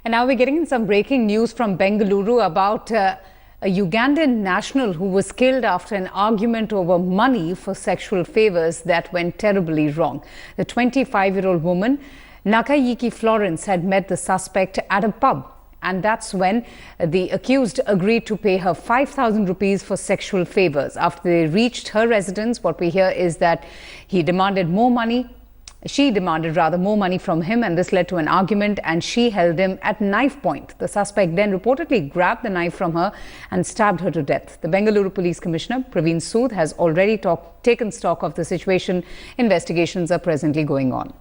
And now we're getting in some breaking news from Bengaluru about a Ugandan national who was killed after an argument over money for sexual favors that went terribly wrong. The 25-year-old woman, Nakayiki Florence, had met the suspect at a pub. And that's when the accused agreed to pay her 5,000 rupees for sexual favors. After they reached her residence, what we hear is that he demanded more money. She demanded rather more money from him, and this led to an argument, and she held him at knife point. The suspect then reportedly grabbed the knife from her and stabbed her to death. The Bengaluru Police Commissioner, Praveen Sood, has already taken stock of the situation. Investigations are presently going on.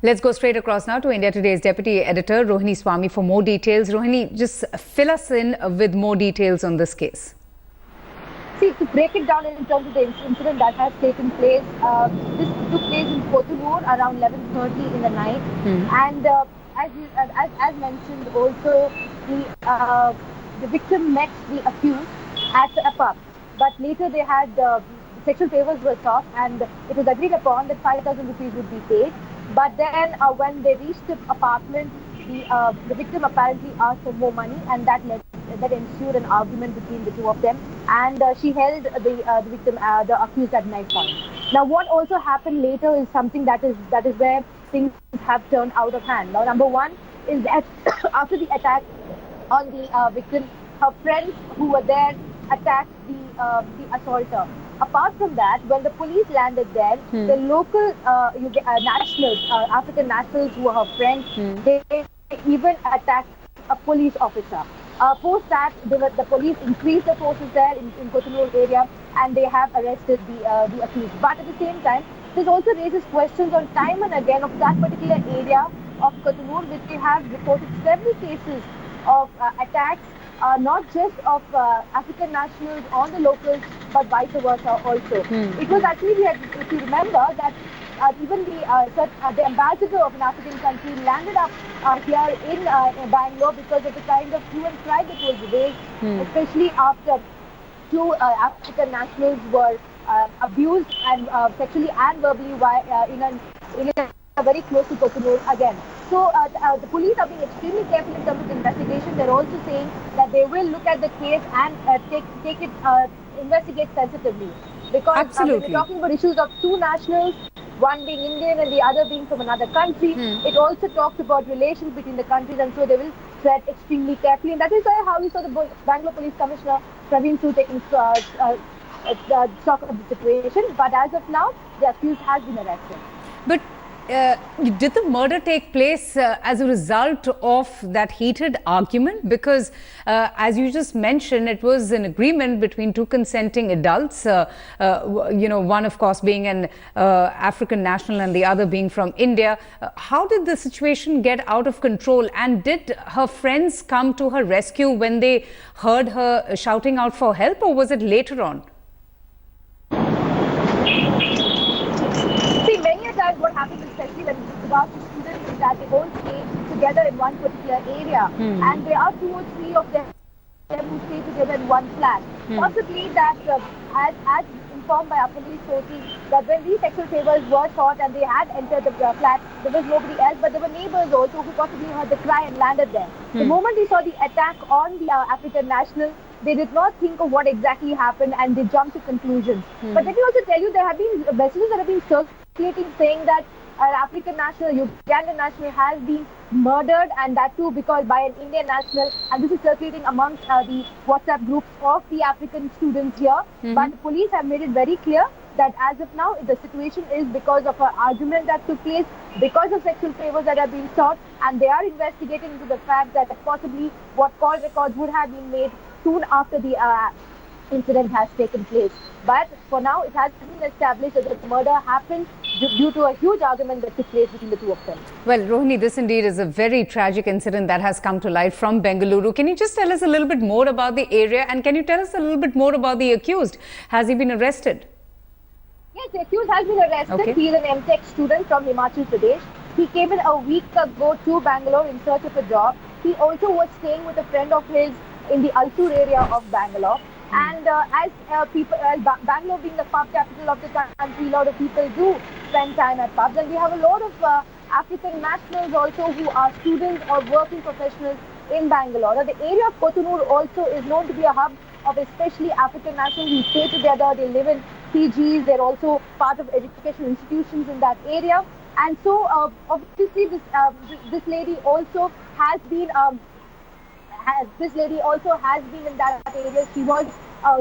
Let's go straight across now to India Today's Deputy Editor, Rohini Swami, for more details. Rohini, just fill us in with more details on this case. See, to break it down in terms of the incident that has taken place, this took place in Bengaluru around 11:30 in the night. And as mentioned, also the victim met the accused at a pub. But later they had sexual favors were sought, and it was agreed upon that 5,000 rupees would be paid. But then when they reached the apartment, the victim apparently asked for more money, and that ensued an argument between the two of them, and she held the victim, the accused, at knife point. Now, what also happened later is something that is where things have turned out of hand. Now, number one is that after the attack on the victim, her friends who were there attacked the assaulter. Apart from that, when the police landed there, the local nationals, African nationals who were her friends, they even attacked a police officer. Post that, the police increased the forces there in Bengaluru area, and they have arrested the accused. But at the same time, this also raises questions on time and again of that particular area of Bengaluru, which they have reported several cases of attacks, not just of African nationals on the locals, but vice versa also. It was actually, if you remember, that even the ambassador of an African country landed up here in Bangalore because of the kind of hue and cry that was raised, especially after two African nationals were abused and sexually and verbally in a very close to Kokunur again. So the police are being extremely careful in terms of investigation. They're also saying that they will look at the case and investigate sensitively. Because when we're talking about issues of two nationals, one being Indian and the other being from another country, it also talks about relations between the countries, and so they will tread extremely carefully. And that is how we saw the Bangalore Police Commissioner Praveen Sood taking stock of the situation. But as of now, the accused has been arrested. But did the murder take place as a result of that heated argument? Because as you just mentioned, it was an agreement between two consenting adults, one of course being an African national and the other being from India. How did the situation get out of control, and did her friends come to her rescue when they heard her shouting out for help, or was it later on? What happens, especially when with regards to students, is that they won't stay together in one particular area, and there are 2 or 3 of them who stay together in one flat. Possibly that, as informed by our police sources, that when these sexual favors were sought and they had entered the flat, there was nobody else, but there were neighbors also who possibly heard the cry and landed there. The moment they saw the attack on the African national, they did not think of what exactly happened, and they jumped to conclusions. But let me also tell you, there have been messages that have been circulating saying that an African national, Ugandan national, has been murdered, and that too because by an Indian national, and this is circulating amongst the WhatsApp groups of the African students here. But the police have made it very clear that as of now, the situation is because of an argument that took place, because of sexual favors that have been sought, and they are investigating into the fact that possibly what call records would have been made soon after the incident has taken place. But for now, it has been established that the murder happened due to a huge argument that took place between the two of them. Well, Rohini, this indeed is a very tragic incident that has come to light from Bengaluru. Can you just tell us a little bit more about the area, and can you tell us a little bit more about the accused? Has he been arrested? Yes, the accused has been arrested. Okay. He is an M.Tech student from Himachal Pradesh. He came in a week ago to Bangalore in search of a job. He also was staying with a friend of his in the Altur area of Bangalore. And as Bangalore being the pub capital of the country, a lot of people do spend time at pubs, and we have a lot of African nationals also who are students or working professionals in Bangalore. The area of Kothunur also is known to be a hub of especially African nationals who stay together. They live in PGs. They're also part of educational institutions in that area. And so, obviously, this lady also has been in that area. She was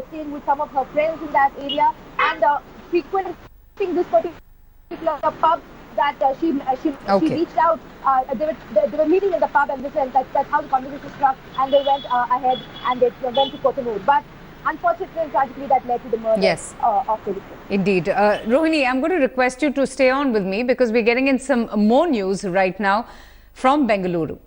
staying with some of her friends in that area and frequenting this particular pub that she reached out. They were meeting in the pub, and that's how the conversation struck. And they went ahead and they went to Kothunur. But unfortunately and tragically, that led to the murder of the victim. Indeed. Rohini, I'm going to request you to stay on with me because we're getting in some more news right now from Bengaluru.